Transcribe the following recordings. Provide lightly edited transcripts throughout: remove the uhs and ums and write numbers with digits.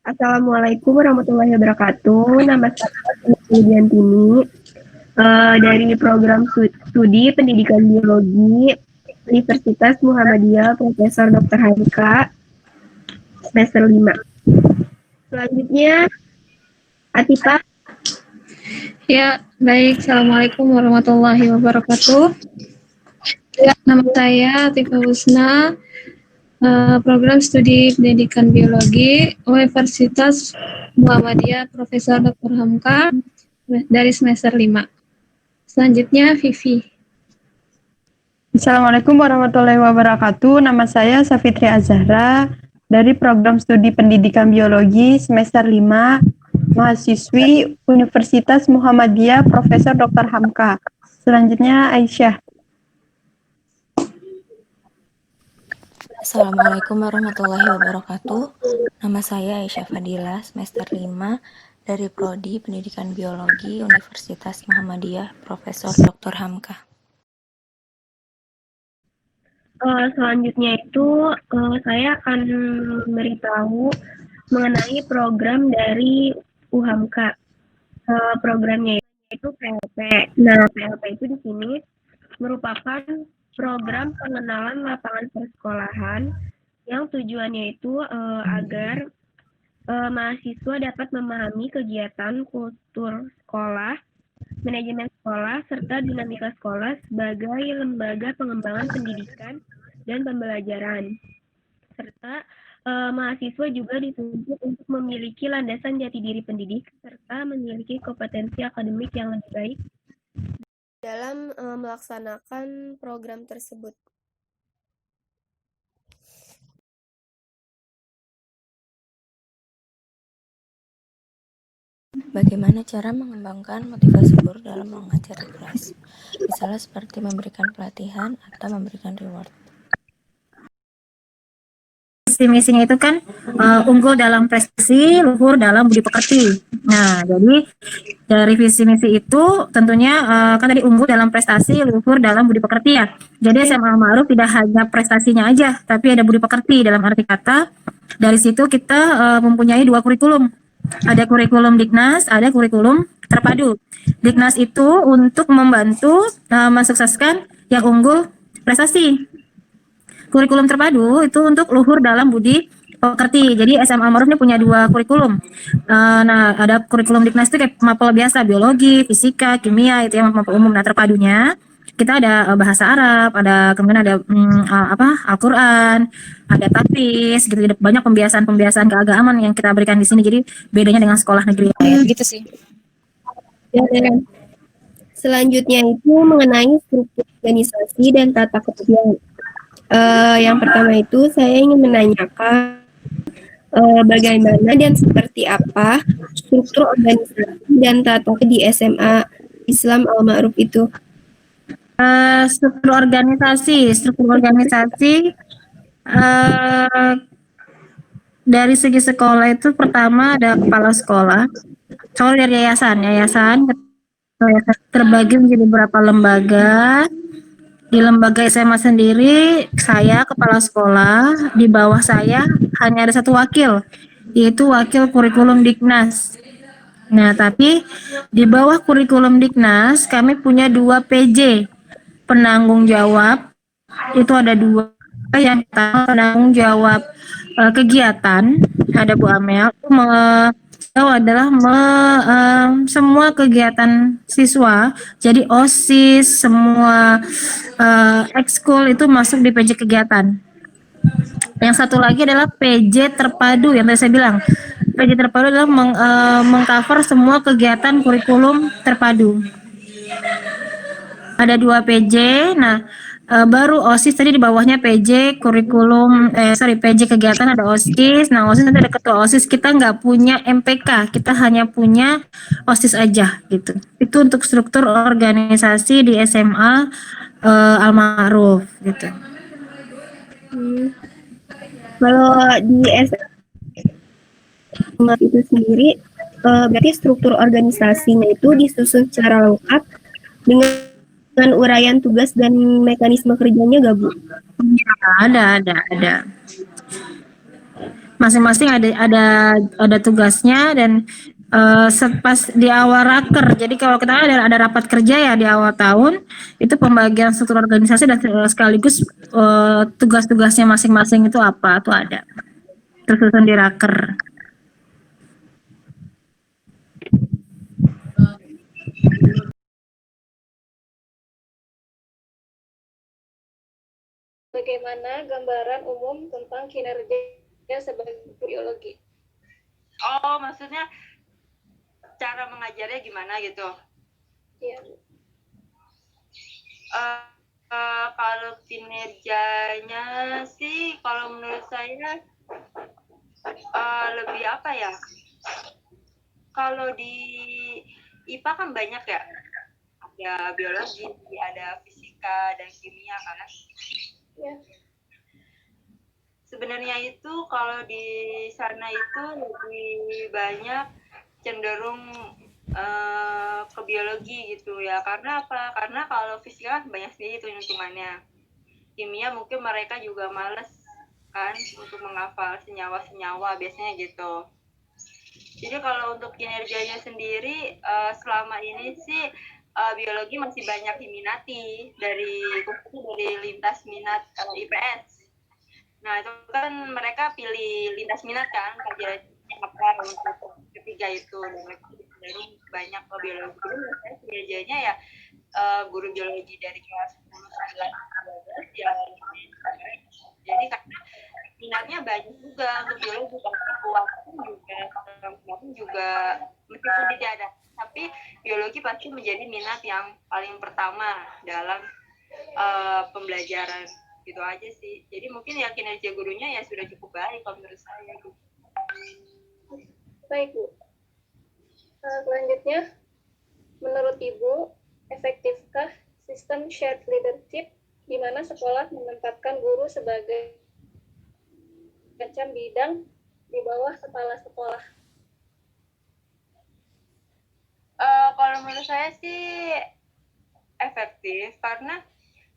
Assalamualaikum warahmatullahi wabarakatuh. Nama saya Diantini dari program studi Pendidikan Biologi Universitas Muhammadiyah Profesor Dr. Hamka semester 5. Selanjutnya, Atifa. Ya, baik. Assalamualaikum warahmatullahi wabarakatuh. Ya, nama saya Atifa Husna, program studi pendidikan biologi Universitas Muhammadiyah Profesor Dr. Hamka dari semester 5. Selanjutnya, Vivi. Assalamualaikum warahmatullahi wabarakatuh. Nama saya Safitri Azahra dari program studi pendidikan biologi semester 5, mahasiswi Universitas Muhammadiyah Profesor Dr. Hamka. Selanjutnya Aisyah. Assalamualaikum warahmatullahi wabarakatuh. Nama saya Aisyah Fadila, semester 5 dari Prodi Pendidikan Biologi Universitas Muhammadiyah Profesor Dr. Hamka. Selanjutnya itu saya akan memberitahu mengenai program dari UHAMKA. Programnya itu PLP. Nah, PLP itu di sini merupakan program pengenalan lapangan persekolahan yang tujuannya itu agar mahasiswa dapat memahami kegiatan kultur sekolah, manajemen sekolah, serta dinamika sekolah sebagai lembaga pengembangan pendidikan dan pembelajaran. Serta mahasiswa juga dituntut untuk memiliki landasan jati diri pendidik serta memiliki kompetensi akademik yang lebih baik dalam melaksanakan program tersebut. Bagaimana cara mengembangkan motivasi guru dalam mengajar di kelas? Misalnya seperti memberikan pelatihan atau memberikan reward. Visi misinya itu kan unggul dalam prestasi, luhur dalam budi pekerti. Nah, jadi dari visi misi itu tentunya kan tadi unggul dalam prestasi, luhur dalam budi pekerti ya. Jadi SMA Al-Ma'ruf tidak hanya prestasinya aja, tapi ada budi pekerti dalam arti kata. Dari situ kita mempunyai 2 kurikulum. Ada kurikulum Diknas, ada kurikulum terpadu. Diknas itu untuk membantu mensukseskan yang unggul prestasi. Kurikulum terpadu itu untuk luhur dalam budi pekerti. Jadi SMA Al-Ma'ruf ini punya 2 kurikulum. Nah, ada kurikulum Diknas itu kayak mapel biasa, biologi, fisika, kimia, itu yang mapel umum. Nah, terpadunya kita ada bahasa Arab, ada kemudian ada Al-Qur'an, ada tahfiz, gitu. Banyak pembiasaan keagamaan yang kita berikan di sini. Jadi bedanya dengan sekolah negeri lain. Gitu sih. Dan selanjutnya itu mengenai struktur organisasi dan tata kepentingan. Yang pertama itu saya ingin menanyakan bagaimana dan seperti apa struktur organisasi dan tata di SMA Islam Al-Ma'ruf itu. Struktur organisasi dari segi sekolah itu pertama ada kepala sekolah, soal dari yayasan terbagi menjadi beberapa lembaga. Di lembaga SMA sendiri, saya kepala sekolah, di bawah saya hanya ada 1 wakil, yaitu wakil kurikulum Diknas. Nah, tapi di bawah kurikulum Diknas, kami punya 2 PJ, penanggung jawab, itu ada 2, yang penanggung jawab kegiatan, ada Bu Amel, itu adalah semua kegiatan siswa, jadi OSIS, semua ekskul itu masuk di PJ kegiatan. Yang satu lagi adalah PJ terpadu yang tadi saya bilang. PJ terpadu adalah mengcover semua kegiatan kurikulum terpadu. Ada 2 PJ, nah baru OSIS tadi di bawahnya PJ kurikulum, PJ kegiatan ada OSIS. Nah, OSIS nanti ada ketua OSIS, kita nggak punya MPK, kita hanya punya OSIS aja gitu. Itu untuk struktur organisasi di SMA Al-Ma'ruf gitu. Kalau di SMA itu sendiri, berarti struktur organisasinya itu disusun secara lengkap dengan uraian tugas dan mekanisme kerjanya nggak, Bu? Ada. masing-masing ada tugasnya dan pas di awal raker. Jadi kalau kita ada rapat kerja ya di awal tahun, itu pembagian struktur organisasi dan sekaligus tugas-tugasnya masing-masing itu apa tuh ada. Tersusun di raker. Bagaimana gambaran umum tentang kinerja sebagai biologi? Oh, maksudnya cara mengajarnya gimana gitu? Iya. Kalau kinerjanya sih, kalau menurut saya lebih apa ya? Kalau di IPA kan banyak ya, ada biologi, ada fisika dan kimia kan. Ya. Sebenarnya itu kalau di sana itu lebih banyak cenderung ke biologi gitu ya. Karena apa? Karena kalau fisika kan banyak sekali hitung-hitungannya. Kimia mungkin mereka juga males kan untuk menghafal senyawa-senyawa biasanya gitu. Jadi kalau untuk kinerjanya sendiri selama ini sih biologi masih banyak diminati dari lintas minat IPS. Nah itu kan mereka pilih lintas minat kan pelajarannya apa untuk ketiga itu, dan mereka cenderung banyak ke biologi. Jadi menurut saya kinerjanya ya guru biologi dari kelas 10, 11, 12 ya. Jadi karena minatnya banyak juga untuk biologi, waktu juga meskipun tidak ada, tapi biologi pasti menjadi minat yang paling pertama dalam pembelajaran gitu aja sih. Jadi mungkin ya kinerja gurunya ya sudah cukup baik kalau menurut saya gitu. Baik Bu. Selanjutnya, menurut Ibu, efektifkah sistem shared leadership di mana sekolah menempatkan guru sebagai macam bidang di bawah kepala sekolah? Kalau menurut saya sih efektif karena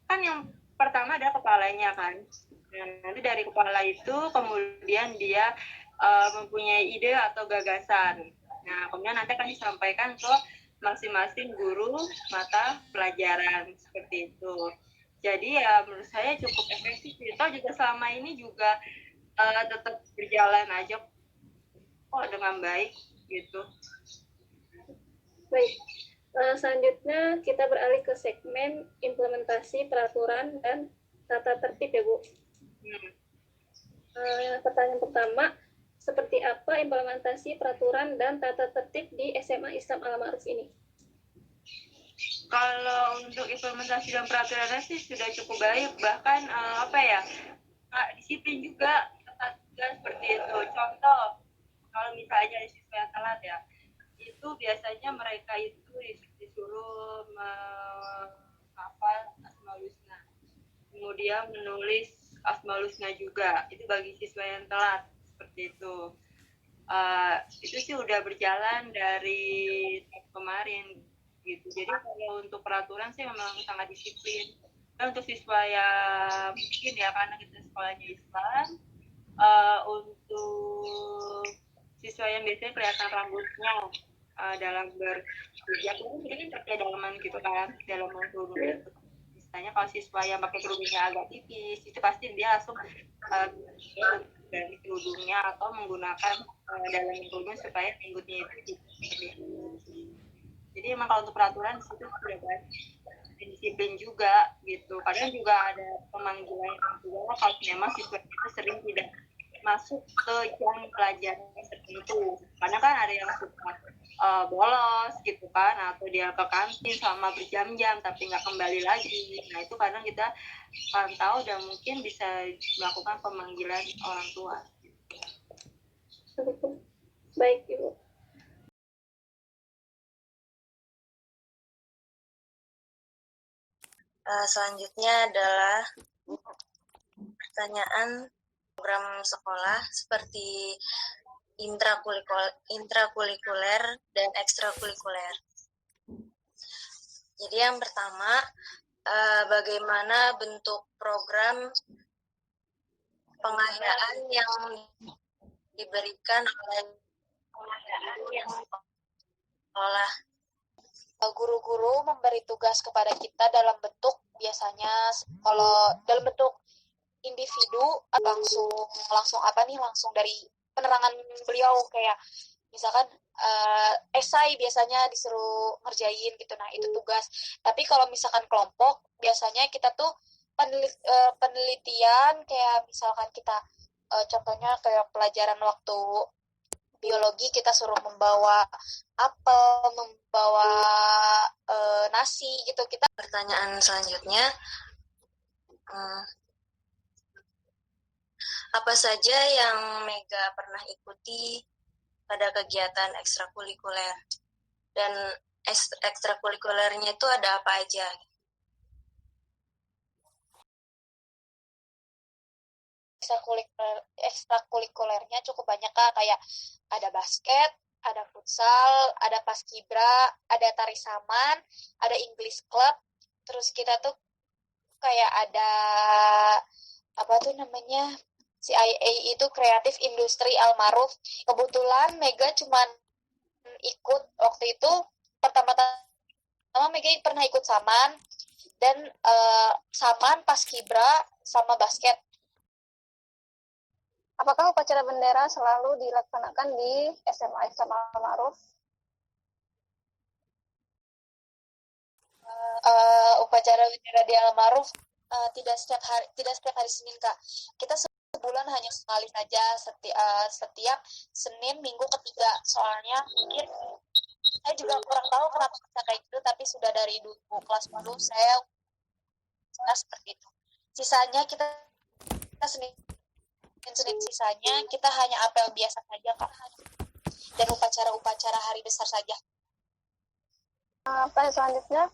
kan yang pertama ada kepalanya kan. Dan nanti dari kepala itu kemudian dia mempunyai ide atau gagasan. Nah, kemudian nanti akan disampaikan ke masing-masing guru mata pelajaran seperti itu. Jadi ya menurut saya cukup efektif. Itu juga selama ini juga tetap berjalan aja kok dengan baik gitu. Baik. Selanjutnya kita beralih ke segmen implementasi peraturan dan tata tertib ya Bu. Pertanyaan pertama, seperti apa implementasi peraturan dan tata tertib di SMA Islam Al-Ma'ruf ini? Kalau untuk implementasi dan peraturannya sih sudah cukup baik, bahkan disiplin juga seperti itu. Contoh, kalau misalnya siswa yang telat ya, itu biasanya mereka itu disuruh menghafal Asmaul Husna, kemudian menulis Asmaul Husna juga, itu bagi siswa yang telat seperti itu. Itu sih udah berjalan dari kemarin gitu. Jadi kalau untuk peraturan sih memang sangat disiplin. Dan untuk siswa yang mungkin ya karena kita sekolahnya Islam, untuk siswa yang biasanya kelihatan rambutnya dalam berhijab itu kan pakai dalaman gitu kan, dalaman kerudung itu. Misalnya kalau siswa yang pakai kerudungnya agak tipis, itu pasti dia langsung dari kerudungnya atau menggunakan dalaman kerudung supaya pinggutnya itu jadi emang kalau untuk peraturan situ sudah banyak disiplin juga gitu. Kadang juga ada pemanggilan juga kalau memang siswa itu sering tidak masuk ke jam pelajaran tertentu, karena kan ada yang suka bolos gitu kan, atau dia ke kantin selama berjam-jam tapi nggak kembali lagi. Nah itu kadang kita pantau dan mungkin bisa melakukan pemanggilan orang tua. Baik Ibu. Selanjutnya adalah pertanyaan program sekolah seperti intrakurikuler dan ekstrakurikuler. Jadi yang pertama, bagaimana bentuk program pengajaraan yang diberikan oleh sekolah. Guru-guru memberi tugas kepada kita dalam bentuk biasanya kalau dalam bentuk individu langsung dari penerangan beliau, kayak misalkan esai biasanya disuruh ngerjain gitu. Nah, itu tugas. Tapi kalau misalkan kelompok biasanya kita tuh penelitian, kayak misalkan kita contohnya kayak pelajaran waktu biologi kita suruh membawa apel, membawa nasi gitu. Kita Pertanyaan selanjutnya, apa saja yang Mega pernah ikuti pada kegiatan ekstrakurikuler? Dan ekstrakurikulernya itu ada apa aja? Ekstrakurikulernya cukup banyak, Kak. Kayak ada basket, ada futsal, ada paskibra, ada tari saman, ada English club. Terus kita tuh kayak ada apa tuh namanya, CIA itu Kreatif Industri Almaruf. Kebetulan Mega cuman ikut waktu itu pertama Mega pernah ikut saman dan saman, paskibra, sama basket. Apakah upacara bendera selalu dilaksanakan di SMA Ihsan Al-Ma'ruf? Upacara bendera di Al-Ma'ruf tidak setiap hari Senin, Kak. Kita sebulan hanya sekali saja, setiap Senin minggu ketiga. Soalnya mungkin saya juga kurang tahu kenapa bisa kayak gitu, tapi sudah dari dulu kelas 10 saya seperti itu. Sisanya kita Senin sisanya kita hanya apel biasa saja, Kak. Dan upacara-upacara hari besar saja. Selanjutnya,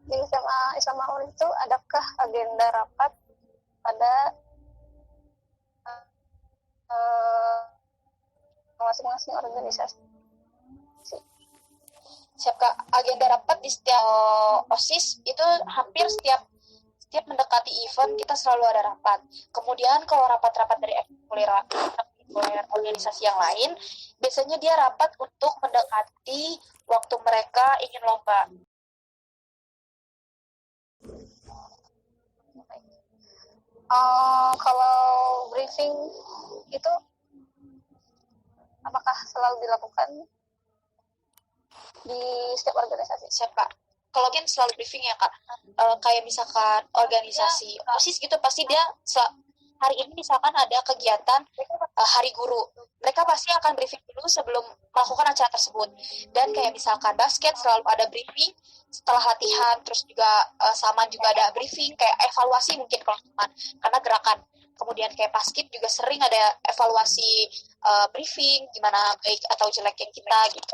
di SMA Ihsan Al-Ma'ruf itu adakah agenda rapat pada masing-masing organisasi? Siap, Kak. Agenda rapat di setiap OSIS itu hampir setiap mendekati event kita selalu ada rapat. Kemudian kalau rapat-rapat dari ekskulikuler organisasi yang lain, biasanya dia rapat untuk mendekati waktu mereka ingin lomba. Kalau briefing itu apakah selalu dilakukan di setiap organisasi? Siap, Kak. Kalau kan selalu briefing ya, Kak. Kayak misalkan organisasi OSIS gitu, pasti dia hari ini misalkan ada kegiatan hari guru. Mereka pasti akan briefing dulu sebelum melakukan acara tersebut. Dan kayak misalkan basket selalu ada briefing setelah latihan, terus juga saman juga ada briefing, kayak evaluasi mungkin kalau saman, karena gerakan. Kemudian kayak basket juga sering ada evaluasi briefing, gimana baik atau jeleknya kita gitu.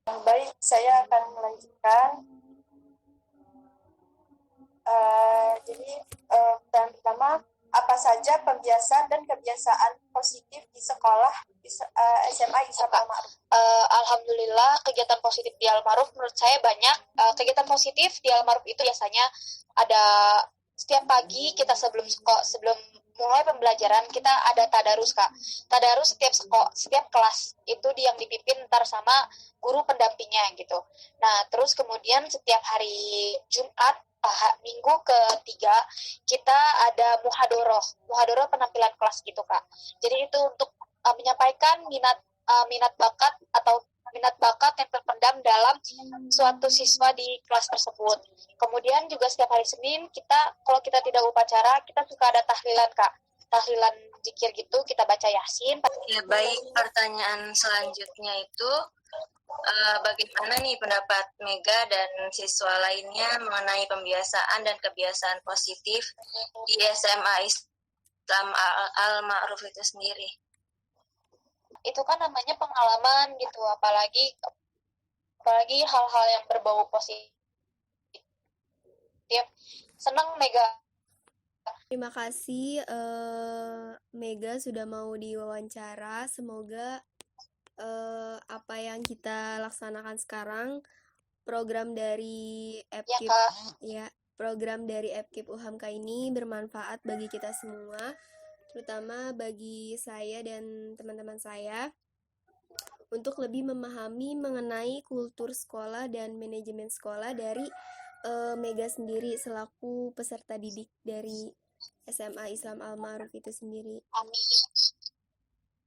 Baik, saya akan melanjutkan. Yang pertama, apa saja pembiasaan dan kebiasaan positif di sekolah SMA Ihsan Al-Ma'ruf? Alhamdulillah, kegiatan positif di Al-Ma'ruf menurut saya banyak. Kegiatan positif di Al-Ma'ruf itu biasanya ada setiap pagi kita sebelum mulai pembelajaran kita ada tadarus, Kak. Tadarus setiap kelas itu yang dipimpin ntar sama guru pendampingnya gitu. Nah, terus kemudian setiap hari Jumat minggu ketiga kita ada muhadoroh penampilan kelas gitu, Kak. Jadi itu untuk menyampaikan minat bakat yang terpendam dalam suatu siswa di kelas tersebut. Kemudian juga setiap hari Senin kalau kita tidak upacara, kita suka ada tahlilan, Kak. Tahlilan zikir gitu, kita baca Yasin. Ya, baik, pertanyaan selanjutnya itu bagaimana nih pendapat Mega dan siswa lainnya mengenai pembiasaan dan kebiasaan positif di SMA Islam Al-Ma'ruf itu sendiri? Itu kan namanya pengalaman gitu, apalagi hal-hal yang berbau positif. Senang, Mega. Terima kasih Mega sudah mau diwawancara. Semoga apa yang kita laksanakan sekarang, program dari program dari EPKIP UHAMKA ini bermanfaat bagi kita semua. terutama bagi saya dan teman-teman saya, untuk lebih memahami mengenai kultur sekolah dan manajemen sekolah dari Mega sendiri selaku peserta didik dari SMA Islam Al-Ma'ruf itu sendiri. Amin.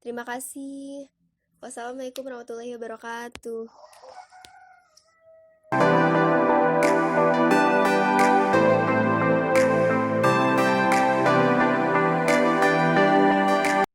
Terima kasih. Wassalamualaikum warahmatullahi wabarakatuh.